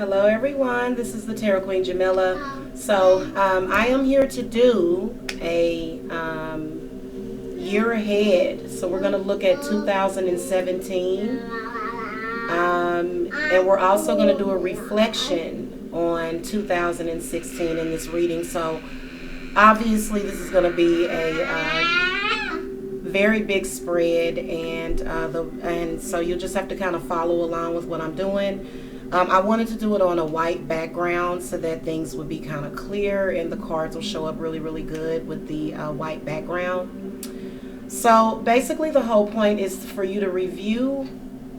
Hello everyone, this is the Tarot Queen Jamila. So I am here to do a year ahead. So we're going to look at 2017 and we're also going to do a reflection on 2016 in this reading. So obviously this is going to be a very big spread, and so you'll just have to kind of follow along with what I'm doing. I wanted to do it on a white background so that things would be kind of clear and the cards will show up really, really good with the white background. So basically the whole point is for you to review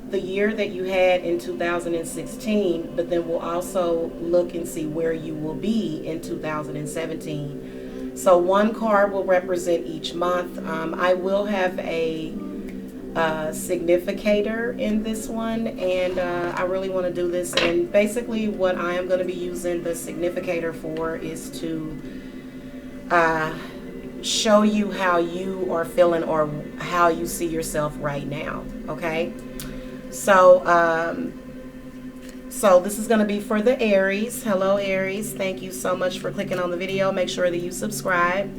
the year that you had in 2016, but then we'll also look and see where you will be in 2017. So one card will represent each month. I will have a significator in this one, and I really want to do this. And basically what I am going to be using the significator for is to show you how you are feeling or how you see yourself right now. Okay, so so this is going to be for the Aries. Hello Aries, thank you so much for clicking on the video. Make sure that you subscribe.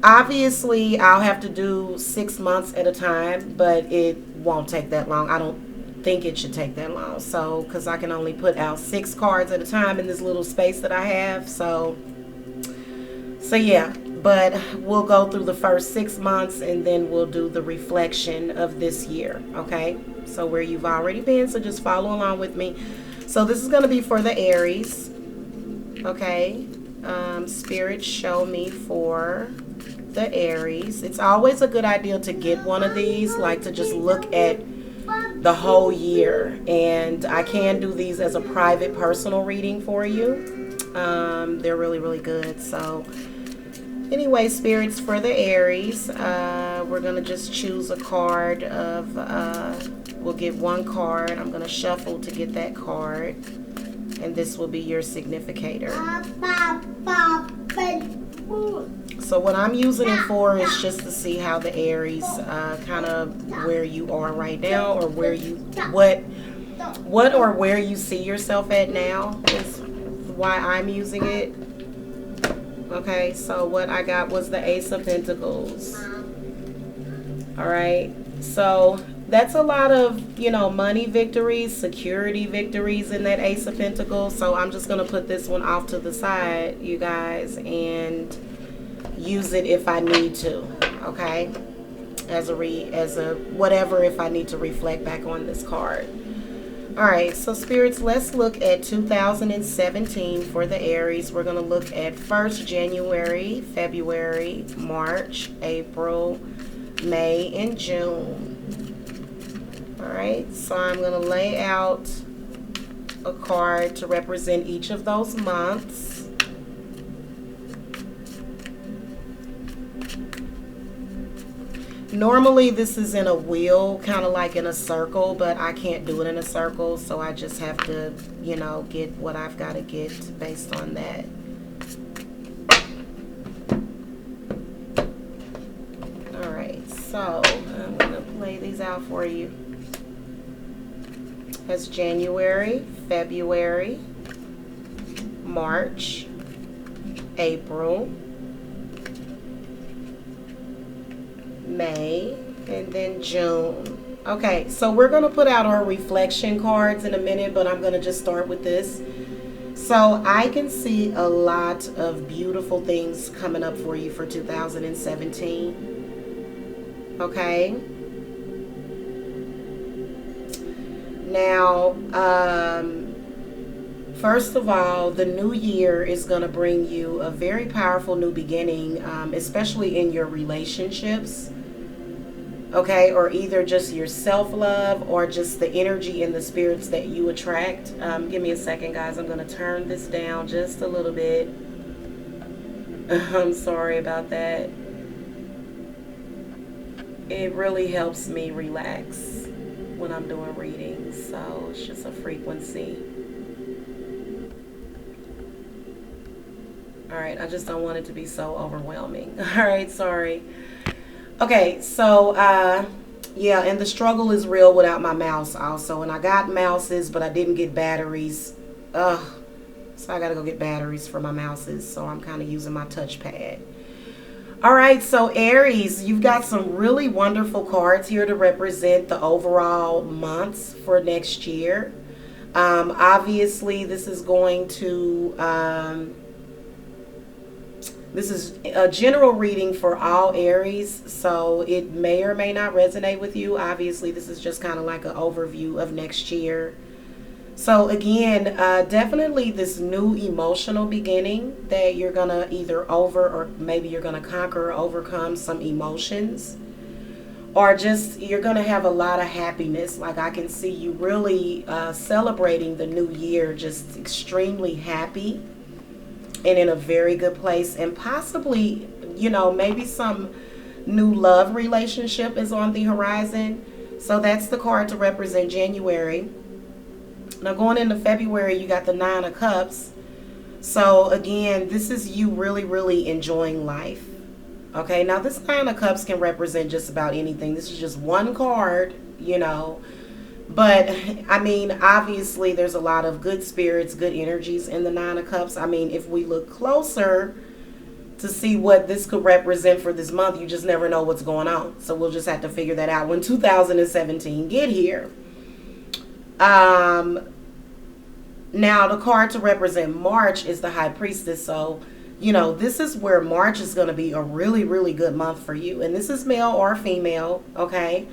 Obviously, I'll have to do 6 months at a time, but it won't take that long. I don't think it should take that long. So, because I can only put out 6 cards at a time in this little space that I have. So yeah. But we'll go through the first 6 months, and then we'll do the reflection of this year. Okay? So where you've already been. So just follow along with me. So this is going to be for the Aries. Okay? Spirit, show me for the Aries. It's always a good idea to get one of these, like to just look at the whole year, and I can do these as a private personal reading for you. They're really, really good. So anyway, spirits, for the Aries, we're gonna just choose a card of we'll get one card. I'm gonna shuffle to get that card, and this will be your significator. So what I'm using it for is just to see how the Aries, kind of where you are right now, or where you, what or where you see yourself at now is why I'm using it. Okay, so what I got was the Ace of Pentacles. All right, so that's a lot of, you know, money victories, security victories in that Ace of Pentacles. So I'm just going to put this one off to the side, you guys, and use it if I need to, okay, as a whatever, if I need to reflect back on this card. All right, so spirits, let's look at 2017 for the Aries. We're going to look at first January, February, March, April, May, and June. All right, so I'm going to lay out a card to represent each of those months. Normally this is in a wheel, kind of like in a circle, but I can't do it in a circle, so I just have to, you know, get what I've got to get based on that. All right, so I'm going to play these out for you. That's January, February, March, April, May, and then June. Okay, so we're going to put out our reflection cards in a minute, but I'm going to just start with this. So I can see a lot of beautiful things coming up for you for 2017. Okay. Now, first of all, the new year is going to bring you a very powerful new beginning, especially in your relationships. Okay, or either just your self-love or just the energy and the spirits that you attract. Give me a second, guys. I'm going to turn this down just a little bit. I'm sorry about that. It really helps me relax when I'm doing readings, so it's just a frequency. All right, I just don't want it to be so overwhelming. All right, sorry. Okay, so Yeah, and the struggle is real without my mouse also. And I got mouses, but I didn't get batteries. Ugh. So I got to go get batteries for my mouses. So I'm kind of using my touchpad. All right, so Aries, you've got some really wonderful cards here to represent the overall months for next year. Obviously, this is going to this is a general reading for all Aries, so it may or may not resonate with you. Obviously, this is just kind of like an overview of next year. So again, definitely this new emotional beginning that you're going to either or maybe you're going to conquer or overcome some emotions. Or just you're going to have a lot of happiness. Like I can see you really celebrating the new year, just extremely happy and in a very good place, and possibly, maybe some new love relationship is on the horizon. So that's the card to represent January. Now going into February, you got the Nine of Cups. So again, this is you really, really enjoying life. Okay, now this Nine of Cups can represent just about anything. This is just one card, But, I mean, obviously there's a lot of good spirits, good energies in the Nine of Cups. I mean, if we look closer to see what this could represent for this month, you just never know what's going on. So we'll just have to figure that out when 2017 get here. Now, the card to represent March is the High Priestess. So, this is where March is going to be a really, really good month for you. And this is male or female, okay?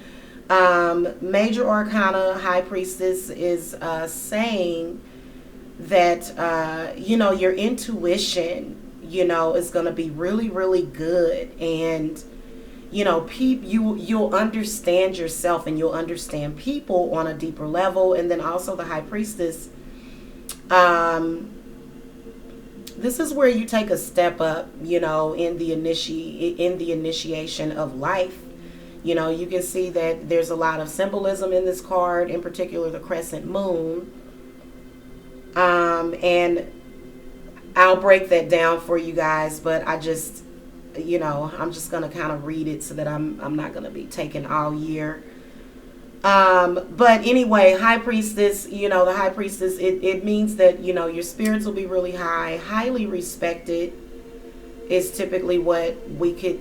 Major Arcana High Priestess is saying that, your intuition, is going to be really, really good. And, you'll understand yourself and you'll understand people on a deeper level. And then also the High Priestess, this is where you take a step up, in the initiation of life. You can see that there's a lot of symbolism in this card, in particular the crescent moon. And I'll break that down for you guys, but I'm just going to kind of read it so that I'm not going to be taking all year. But anyway, High Priestess, the High Priestess, it means that, your spirits will be really high, highly respected. Is typically what we could,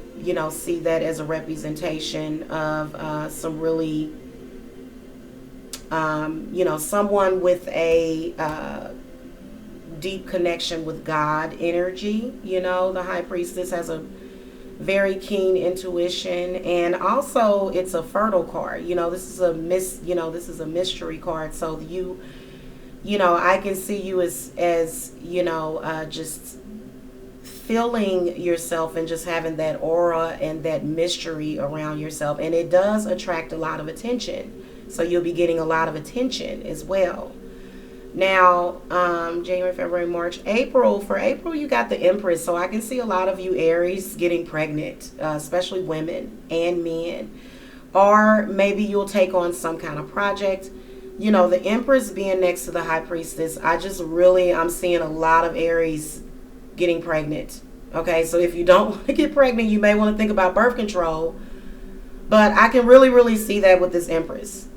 see that as a representation of some really, someone with a deep connection with God energy. The High Priestess has a very keen intuition, and also it's a fertile card. This is a mystery card. So I can see you as just feeling yourself and just having that aura and that mystery around yourself. And it does attract a lot of attention. So you'll be getting a lot of attention as well. Now, January, February, March, April. For April, you got the Empress. So I can see a lot of you Aries getting pregnant, especially women and men. Or maybe you'll take on some kind of project. The Empress being next to the High Priestess, I'm seeing a lot of Aries getting pregnant. Okay, so if you don't want to get pregnant, you may want to think about birth control. But I can really, really see that with this Empress.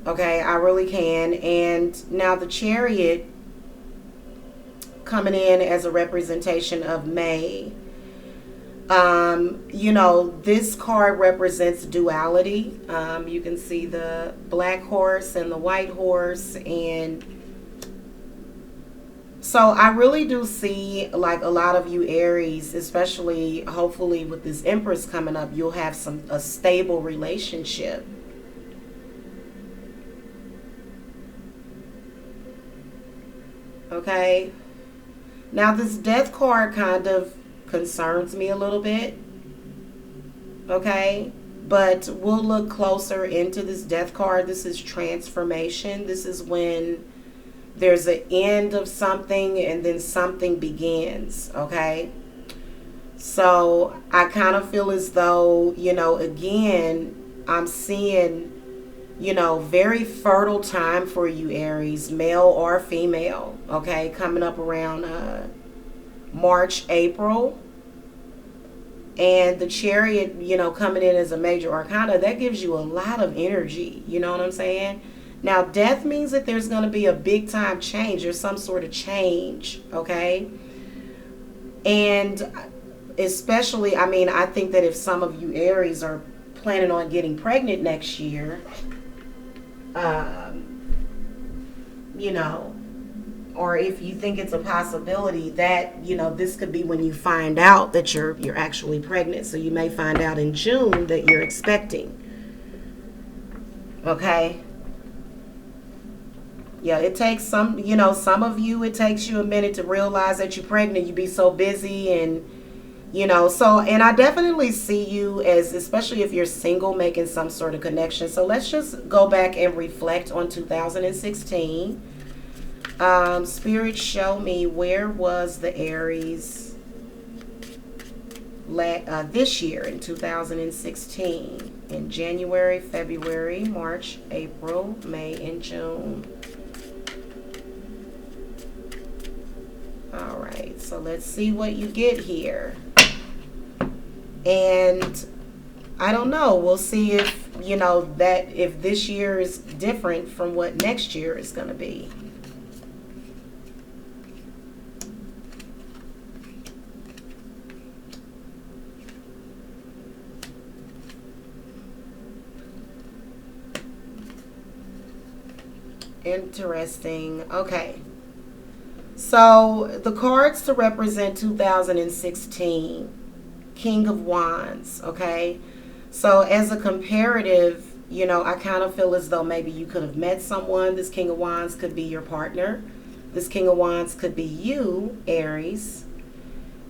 Okay, I really can. And now the Chariot coming in as a representation of May. This card represents duality. You can see the black horse and the white horse, and so I really do see like a lot of you Aries, especially hopefully with this Empress coming up, you'll have a stable relationship. Okay. Now this Death card kind of concerns me a little bit. Okay. But we'll look closer into this Death card. This is transformation. This is when there's an end of something and then something begins. Okay. So I kind of feel as though, again, I'm seeing, very fertile time for you Aries, male or female. Okay. Coming up around March, April. And the Chariot, you know, coming in as a major arcana, that gives you a lot of energy. You know what I'm saying? Now, death means that there's going to be a big time change. There's some sort of change, okay? And especially, I mean, I think that if some of you Aries are planning on getting pregnant next year, you know, or if you think it's a possibility that, you know, this could be when you find out that you're actually pregnant. So you may find out in June that you're expecting. Okay? Yeah, it takes some, you know, some of you, it takes you a minute to realize that you're pregnant. You be so busy and, you know, so, and I definitely see you as, especially if you're single, making some sort of connection. So let's just go back and reflect on 2016. Spirit, show me, where was the Aries this year in 2016? In January, February, March, April, May, and June. All right, so let's see what you get here. And I don't know, we'll see if, you know, that if this year is different from what next year is going to be. Interesting. Okay. So the cards to represent 2016, King of Wands, okay? So as a comparative, you know, I kind of feel as though maybe you could have met someone. This King of Wands could be your partner. This King of Wands could be you, Aries.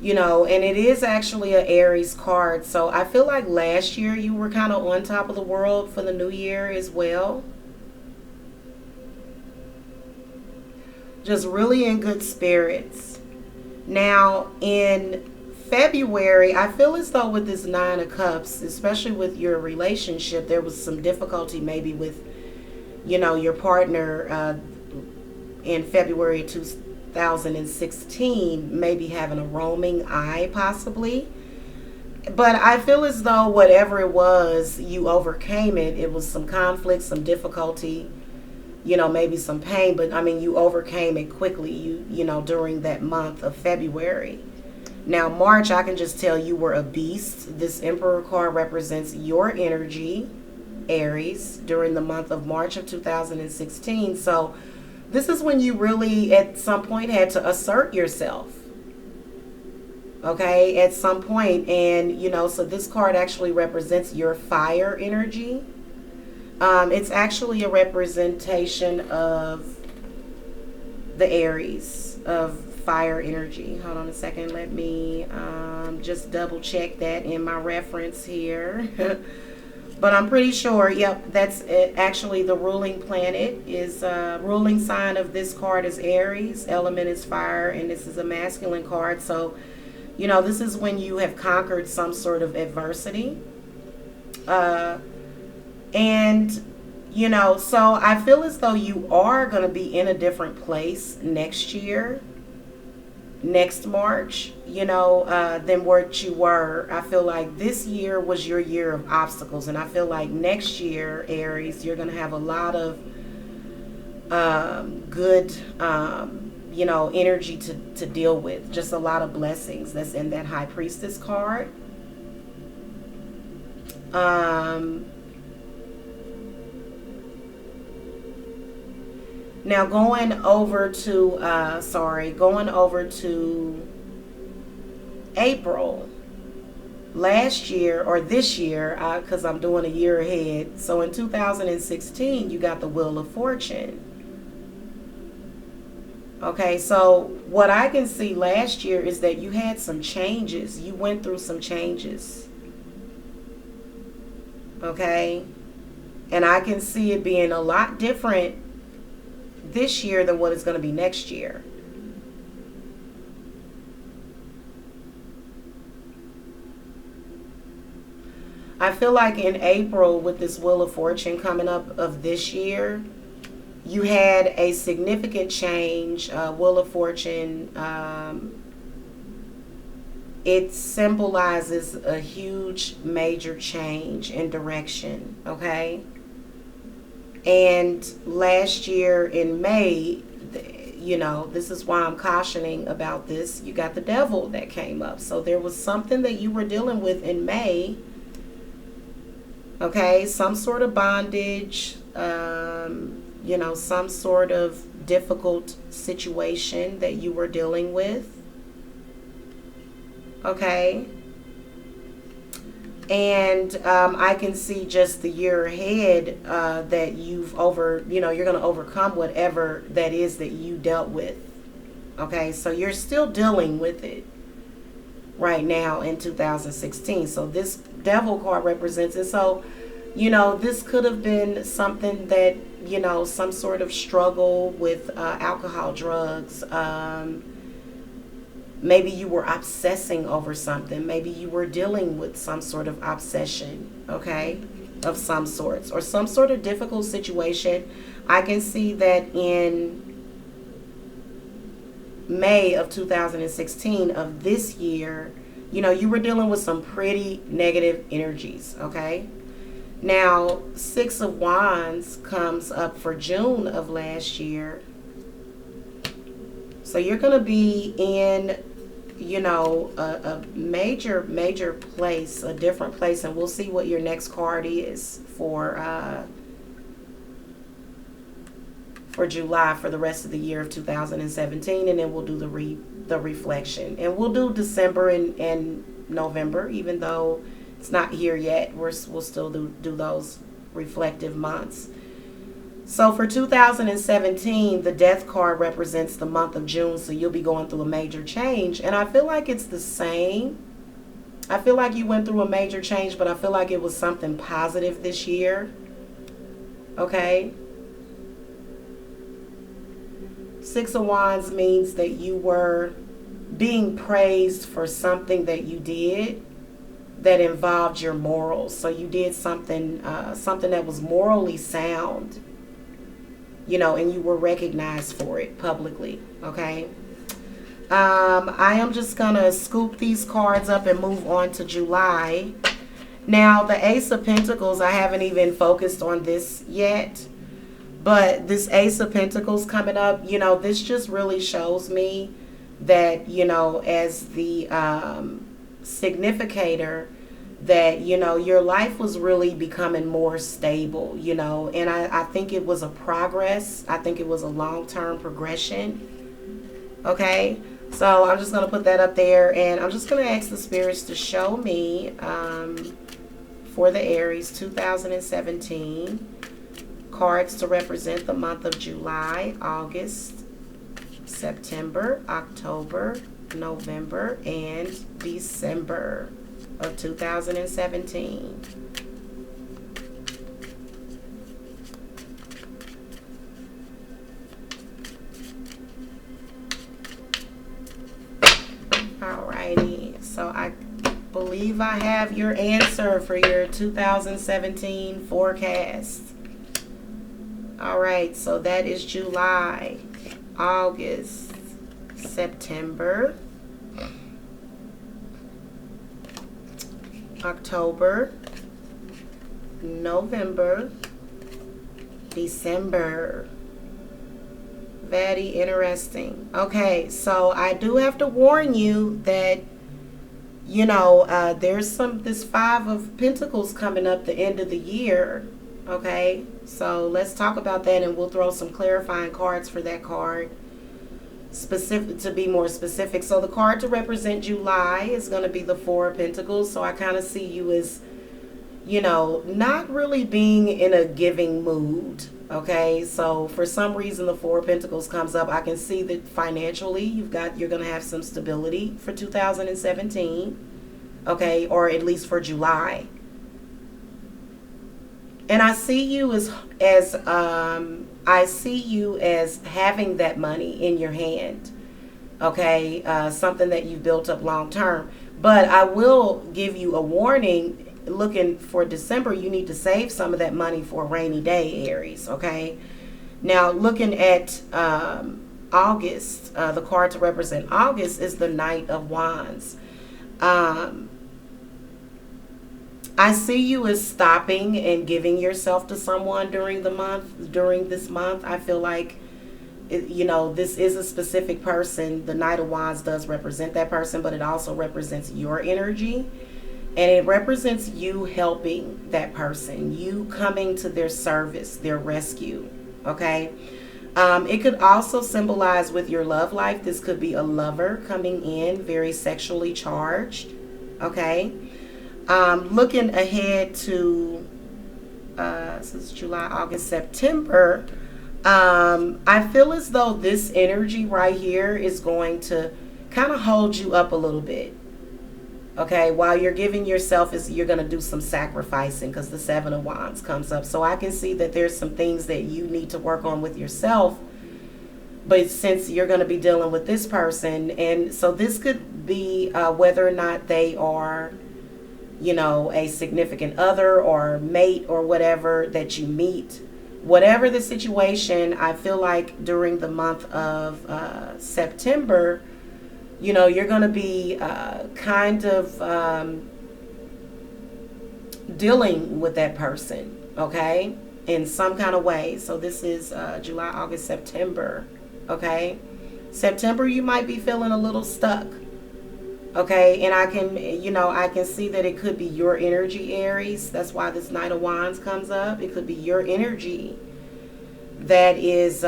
You know, and it is actually an Aries card. So I feel like last year you were kind of on top of the world for the new year as well. Just really in good spirits. Now, in February, I feel as though with this Nine of Cups, especially with your relationship, there was some difficulty maybe with, you know, your partner in February 2016, maybe having a roaming eye possibly. But I feel as though whatever it was, you overcame it. It was some conflict, some difficulty, you know, maybe some pain, but I mean, you overcame it quickly, you know, during that month of February. Now, March, I can just tell you were a beast. This Emperor card represents your energy, Aries, during the month of March of 2016. So this is when you really, at some point, had to assert yourself. Okay, at some point. And, you know, so this card actually represents your fire energy. It's actually a representation of the Aries, of fire energy. Hold on a second. Let me just double check that in my reference here. But I'm pretty sure, yep, that's it. Actually the ruling planet is, ruling sign of this card is Aries. Element is fire, and this is a masculine card. So, you know, this is when you have conquered some sort of adversity. And, you know, so I feel as though you are going to be in a different place next year, next March, you know, than what you were. I feel like this year was your year of obstacles. And I feel like next year, Aries, you're going to have a lot of good, you know, energy to deal with. Just a lot of blessings that's in that High Priestess card. Now going over to April. Last year, or this year, because I'm doing a year ahead. So in 2016, you got the Wheel of Fortune. Okay, so what I can see last year is that you had some changes. You went through some changes. Okay, and I can see it being a lot different this year than what it's going to be next year. I feel like in April, with this Wheel of Fortune coming up of this year, you had a significant change. Wheel of Fortune, it symbolizes a huge major change in direction, okay? And last year in May, this is why I'm cautioning about this. You got the devil that came up. So there was something that you were dealing with in May, okay? Some sort of bondage, some sort of difficult situation that you were dealing with, okay? And I can see just the year ahead that you're going to overcome whatever that is that you dealt with. Okay, so you're still dealing with it right now in 2016. So this devil card represents it. So, this could have been something that, some sort of struggle with alcohol, drugs, maybe you were obsessing over something. Maybe you were dealing with some sort of obsession, okay, of some sorts, or some sort of difficult situation. I can see that in May of 2016 of this year, you were dealing with some pretty negative energies, okay? Now, 6 of Wands comes up for June of last year. So you're going to be in a major place, a different place, and we'll see what your next card is for July, for the rest of the year of 2017, and then we'll do the reflection, and we'll do December and November, even though it's not here yet. We'll still do those reflective months. So for 2017, the death card represents the month of June, so you'll be going through a major change. And I feel like it's the same. I feel like you went through a major change, but I feel like it was something positive this year. Okay? 6 of Wands means that you were being praised for something that you did that involved your morals. So you did something that was morally sound. And you were recognized for it publicly, okay? I am just going to scoop these cards up and move on to July. Now, the Ace of Pentacles, I haven't even focused on this yet, but this Ace of Pentacles coming up, this just really shows me that, as the significator, that your life was really becoming more stable, and I think it was a progress. I think it was a long-term progression. Okay, so I'm just going to put that up there, and I'm just going to ask the spirits to show me for the Aries 2017 cards to represent the month of July, August, September, October, November, and December of 2017. Alrighty, so I believe I have your answer for your 2017 forecast. Alright, so that is July, August, September, October, November, December. Very interesting. Okay, so I do have to warn you that, there's this 5 of Pentacles coming up the end of the year. Okay, so let's talk about that, and we'll throw some clarifying cards for that card. To be more specific, so the card to represent July is going to be the 4 of Pentacles. So I kind of see you as, not really being in a giving mood. Okay, so for some reason the 4 of Pentacles comes up. I can see that financially you're going to have some stability for 2017. Okay, or at least for July. And I see you as having that money in your hand, okay, something that you built up long term. But I will give you a warning, looking for December, you need to save some of that money for a rainy day, Aries, okay? Now, looking at August, the card to represent August is the Knight of Wands. Um, I see you as stopping and giving yourself to someone during the month, during this month. I feel like, this is a specific person. The Knight of Wands does represent that person, but it also represents your energy. And it represents you helping that person, you coming to their service, their rescue. Okay. It could also symbolize with your love life. This could be a lover coming in, very sexually charged. Okay. Looking ahead to since July, August, September, I feel as though this energy right here is going to kind of hold you up a little bit. Okay, while you're giving yourself, you're going to do some sacrificing because the Seven of Wands comes up. So I can see that there's some things that you need to work on with yourself. But since you're going to be dealing with this person, and so this could be whether or not they are, a significant other or mate or whatever that you meet. Whatever the situation, I feel like during the month of September, you're going to be kind of dealing with that person, okay, in some kind of way. So this is July, August, September, okay. September, you might be feeling a little stuck, okay, and I can see that it could be your energy, Aries. That's why this Knight of Wands comes up. It could be your energy that is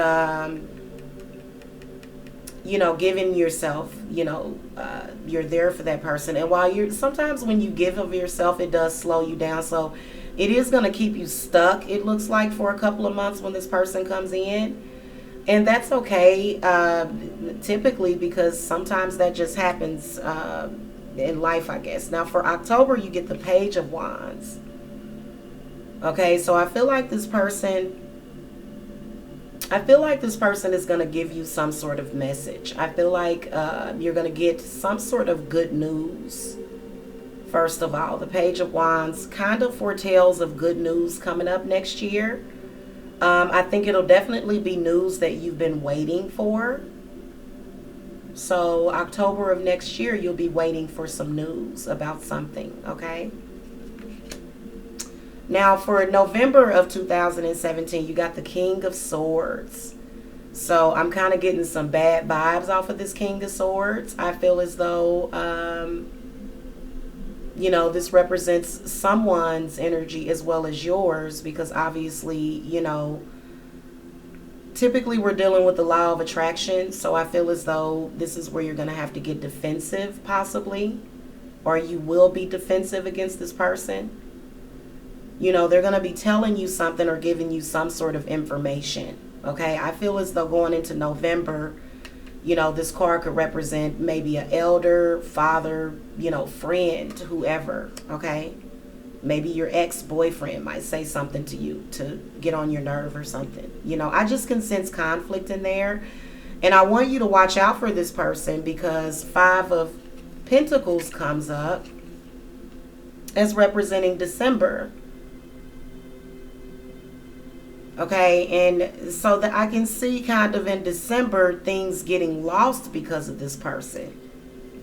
giving yourself, you're there for that person. And while sometimes when you give of yourself, it does slow you down. So it is going to keep you stuck, it looks like, for a couple of months when this person comes in. And that's okay, typically, because sometimes that just happens in life, I guess. Now for October, you get the Page of Wands. Okay, so I feel like this person is going to give you some sort of message. I feel like you're going to get some sort of good news. First of all, the Page of Wands kind of foretells of good news coming up next year. I think it'll definitely be news that you've been waiting for. So October of next year, you'll be waiting for some news about something, okay? Now, for November of 2017, you got the King of Swords. So I'm kind of getting some bad vibes off of this King of Swords. I feel as though, this represents someone's energy as well as yours, because obviously, typically we're dealing with the law of attraction. So I feel as though this is where you're going to have to get defensive, possibly, or you will be defensive against this person. They're going to be telling you something or giving you some sort of information. Okay, I feel as though going into November, this card could represent maybe an elder, father, friend, whoever. Okay, maybe your ex-boyfriend might say something to you to get on your nerve or something. I just can sense conflict in there. And I want you to watch out for this person, because Five of Pentacles comes up as representing December. Okay, and so that I can see kind of in December things getting lost because of this person.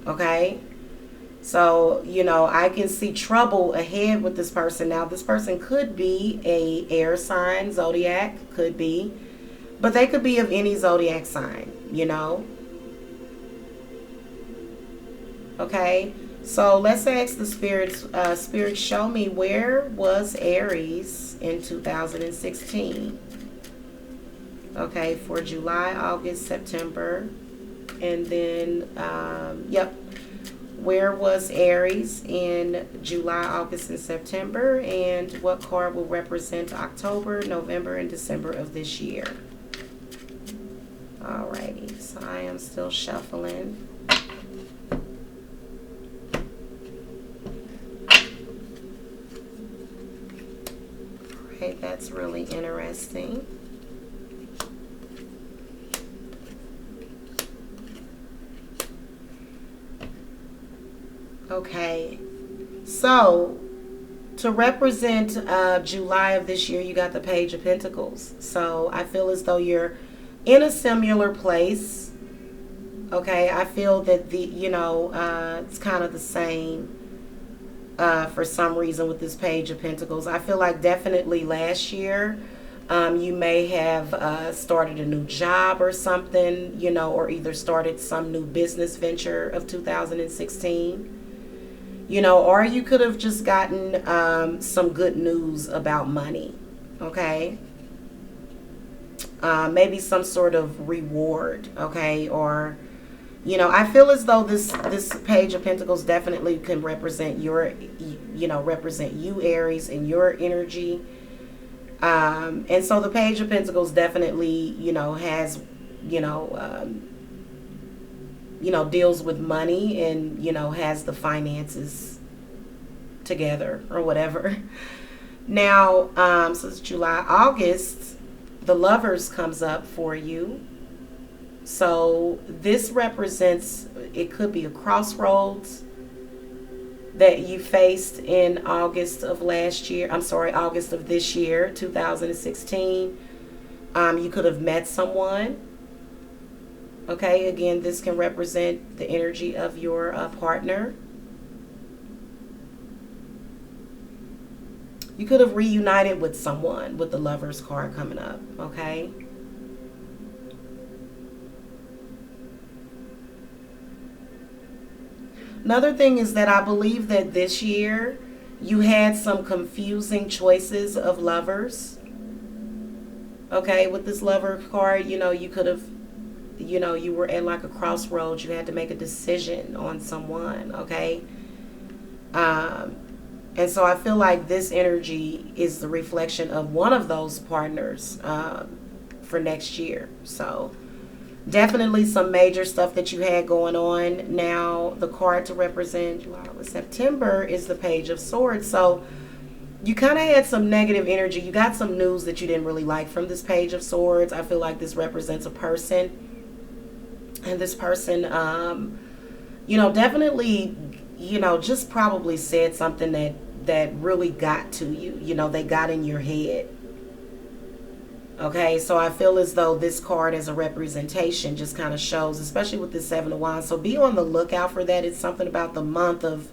Okay, so I can see trouble ahead with this person. Now this person could be a air sign, zodiac, could be, but they could be of any zodiac sign. Okay, so let's ask the spirits. Spirits, show me, where was Aries in 2016? Okay, for July, August, September, and then where was Aries in July, August, and September, and what card will represent October, November, and December of this year? Alrighty, so I am still shuffling. Okay, that's really interesting. Okay, so to represent July of this year, you got the Page of Pentacles. So I feel as though you're in a similar place Okay, I feel that it's kind of the same for some reason with this Page of Pentacles. I feel like definitely last year you may have started a new job or something, or either started some new business venture of 2016. Or you could have just gotten some good news about money, okay? Maybe some sort of reward, okay? Or, I feel as though this Page of Pentacles definitely can represent represent you, Aries, and your energy. And so the Page of Pentacles definitely, has, deals with money and, has the finances together or whatever. Now, so it's July, August, the Lovers comes up for you. So this represents, it could be a crossroads that you faced in August of August of this year, 2016. You could have met someone. Okay, again, this can represent the energy of your partner. You could have reunited with someone with the Lovers card coming up, okay? Another thing is that I believe that this year you had some confusing choices of lovers. Okay, with this Lover card, you could have, you were at like a crossroads. You had to make a decision on someone, okay? And so I feel like this energy is the reflection of one of those partners for next year. So definitely some major stuff that you had going on. Now, the card to represent July to September is the Page of Swords. So you kind of had some negative energy. You got some news that you didn't really like from this Page of Swords. I feel like this represents a person. And this person, definitely, just probably said something that really got to you. They got in your head. Okay, so I feel as though this card as a representation just kind of shows, especially with this Seven of Wands. So be on the lookout for that. It's something about the month of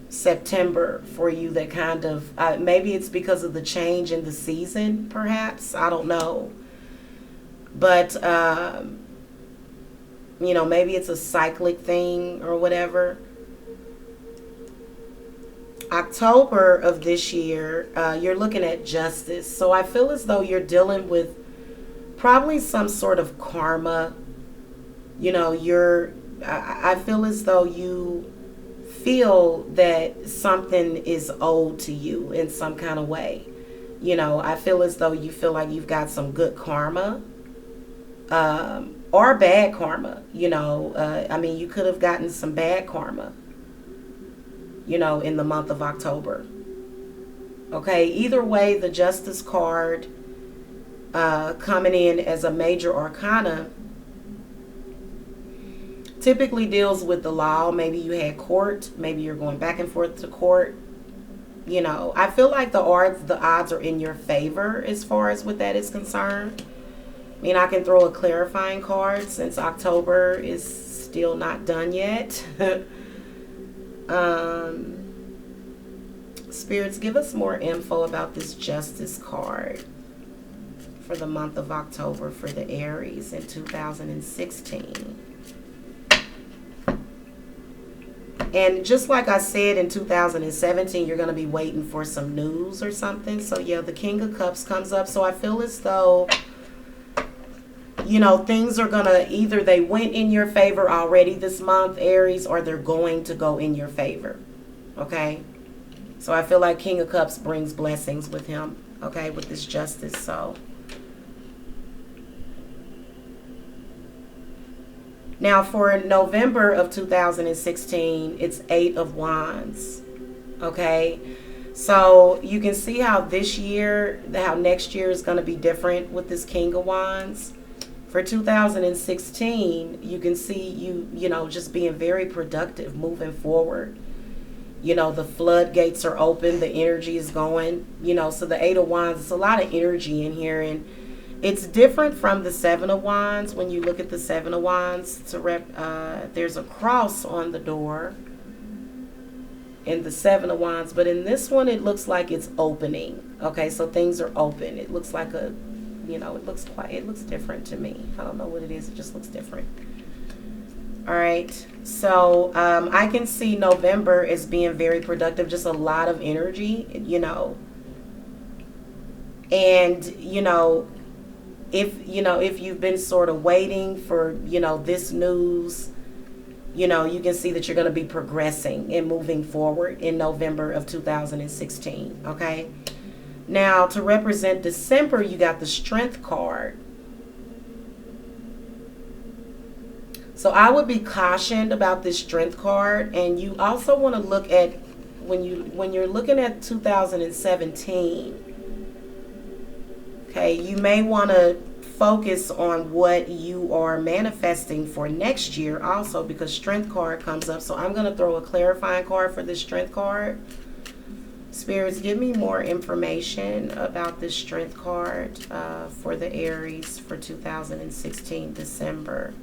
September for you that kind of, maybe it's because of the change in the season, perhaps. I don't know. But, maybe it's a cyclic thing or whatever. October of this year, you're looking at Justice. So I feel as though you're dealing with probably some sort of karma. I feel as though you feel that something is owed to you in some kind of way. I feel as though you feel like you've got some good karma. Or bad karma, you could have gotten some bad karma, in the month of October. Okay, either way, the Justice card coming in as a major arcana typically deals with the law. Maybe you had court, maybe you're going back and forth to court. I feel like the odds are in your favor as far as what that is concerned. I can throw a clarifying card since October is still not done yet. Spirits, give us more info about this Justice card for the month of October for the Aries in 2016. And just like I said, in 2017, you're going to be waiting for some news or something. So yeah, the King of Cups comes up. So I feel as though things are going to, either they went in your favor already this month, Aries, or they're going to go in your favor. Okay? So I feel like King of Cups brings blessings with him, okay, with this Justice. So now for November of 2016, it's 8 of Wands. Okay? So you can see how next year is going to be different with this King of Wands. For 2016, you can see you just being very productive, moving forward. The floodgates are open, the energy is going, so the 8 of Wands, it's a lot of energy in here. And It's different from the Seven of Wands. When you look at the Seven of Wands, there's a cross on the door in the Seven of Wands, but in this one, it looks like it's opening. Okay, so things are open. It looks like it looks different to me. I don't know what it is. It just looks different. All right, so I can see November as being very productive, just a lot of energy, and if you've been sort of waiting for this news, you can see that you're going to be progressing and moving forward in November of 2016. Okay, now to represent December, you got the Strength card. So I would be cautioned about this Strength card, and you also want to look at when you're looking at 2017. Okay, you may want to focus on what you are manifesting for next year also, because Strength card comes up. So I'm going to throw a clarifying card for this Strength card. Spirits, give me more information about this Strength card for the Aries for 2016 December.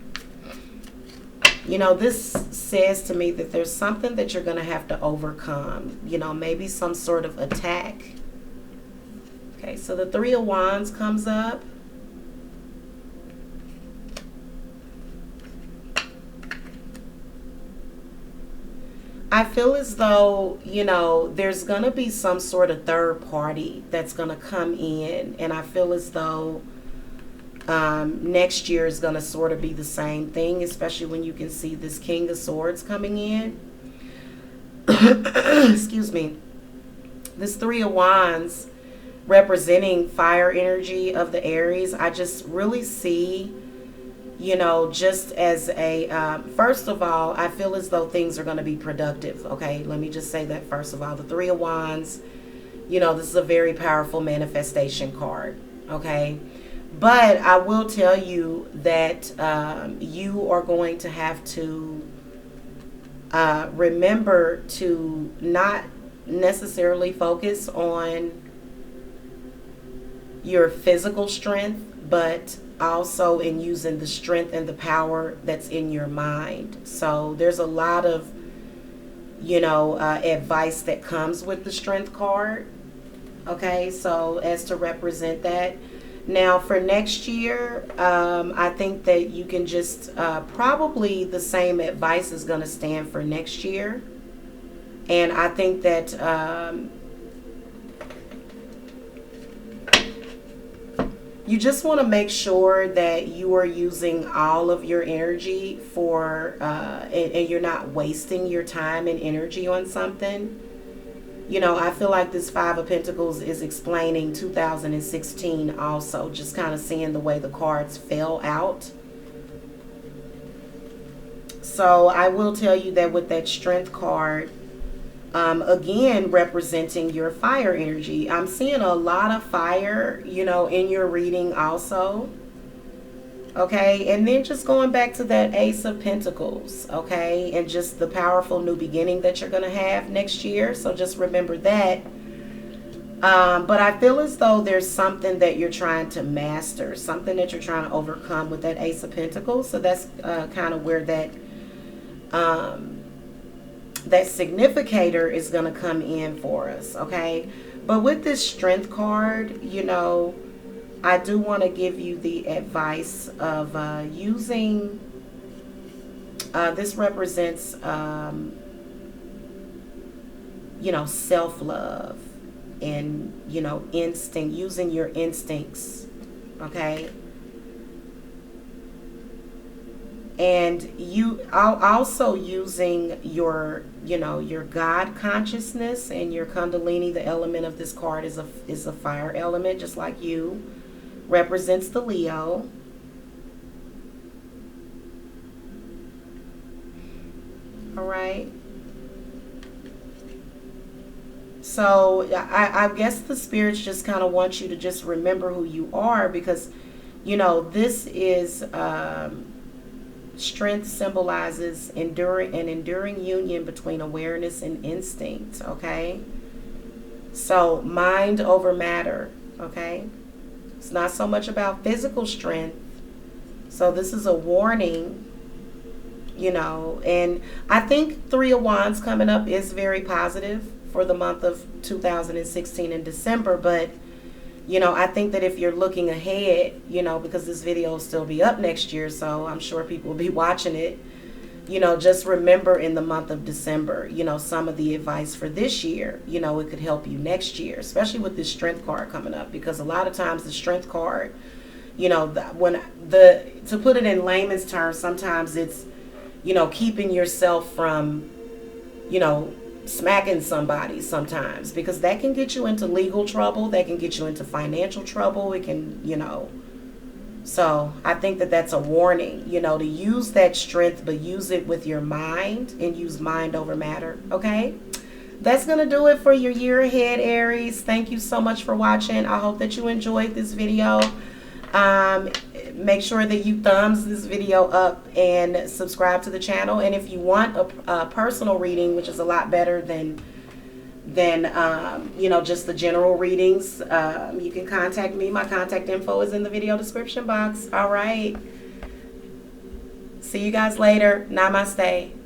This says to me that there's something that you're going to have to overcome, maybe some sort of attack. Okay, so the Three of Wands comes up. I feel as though, there's going to be some sort of third party that's going to come in, and I feel as though next year is going to sort of be the same thing, especially when you can see this King of Swords coming in. Excuse me. This Three of Wands representing fire energy of the Aries. I just really see, just as a, first of all, I feel as though things are going to be productive. Okay, let me just say that first of all. The Three of Wands, this is a very powerful manifestation card. Okay. But I will tell you that you are going to have to remember to not necessarily focus on your physical strength, but also in using the strength and the power that's in your mind. So there's a lot of, advice that comes with the Strength card. Okay, so as to represent that. Now, for next year, I think that you can just probably the same advice is going to stand for next year. And I think that you just want to make sure that you are using all of your energy for, and you're not wasting your time and energy on something. I feel like this Five of Pentacles is explaining 2016 also, just kind of seeing the way the cards fell out. So I will tell you that with that Strength card, again, representing your fire energy, I'm seeing a lot of fire, in your reading also. Okay, and then just going back to that Ace of Pentacles, okay, and just the powerful new beginning that you're going to have next year. So just remember that. But I feel as though there's something that you're trying to master, something that you're trying to overcome with that Ace of Pentacles. So that's kind of where that significator is going to come in for us, okay? But with this Strength card, I do want to give you the advice of using, this represents, self-love and, instinct, using your instincts, okay? And you also using your, your God consciousness and your Kundalini. The element of this card is a fire element, just like you. Represents the Leo. All right. So I guess the spirits just kind of want you to just remember who you are, because, this is strength symbolizes enduring union between awareness and instinct. Okay. So mind over matter. Okay. It's not so much about physical strength. So this is a warning, you know. And I think Three of Wands coming up is very positive for the month of 2016 in December. But, you know, I think that if you're looking ahead, you know, because this video will still be up next year, so I'm sure people will be watching it, you know, just remember in the month of December, you know, some of the advice for this year, you know, it could help you next year, especially with this strength card coming up, because a lot of times the strength card, you know, to put it in layman's terms, sometimes it's, you know, keeping yourself from, you know, smacking somebody sometimes, because that can get you into legal trouble, that can get you into financial trouble, it can, you know. So I think that that's a warning, you know, to use that strength, but use it with your mind and use mind over matter. Okay, that's going to do it for your year ahead, Aries. Thank you so much for watching. I hope that you enjoyed this video. Make sure that you thumbs this video up and subscribe to the channel. And if you want a personal reading, which is a lot better than you know, just the general readings, you can contact me. My contact info is in the video description box. All right, see you guys later. Namaste.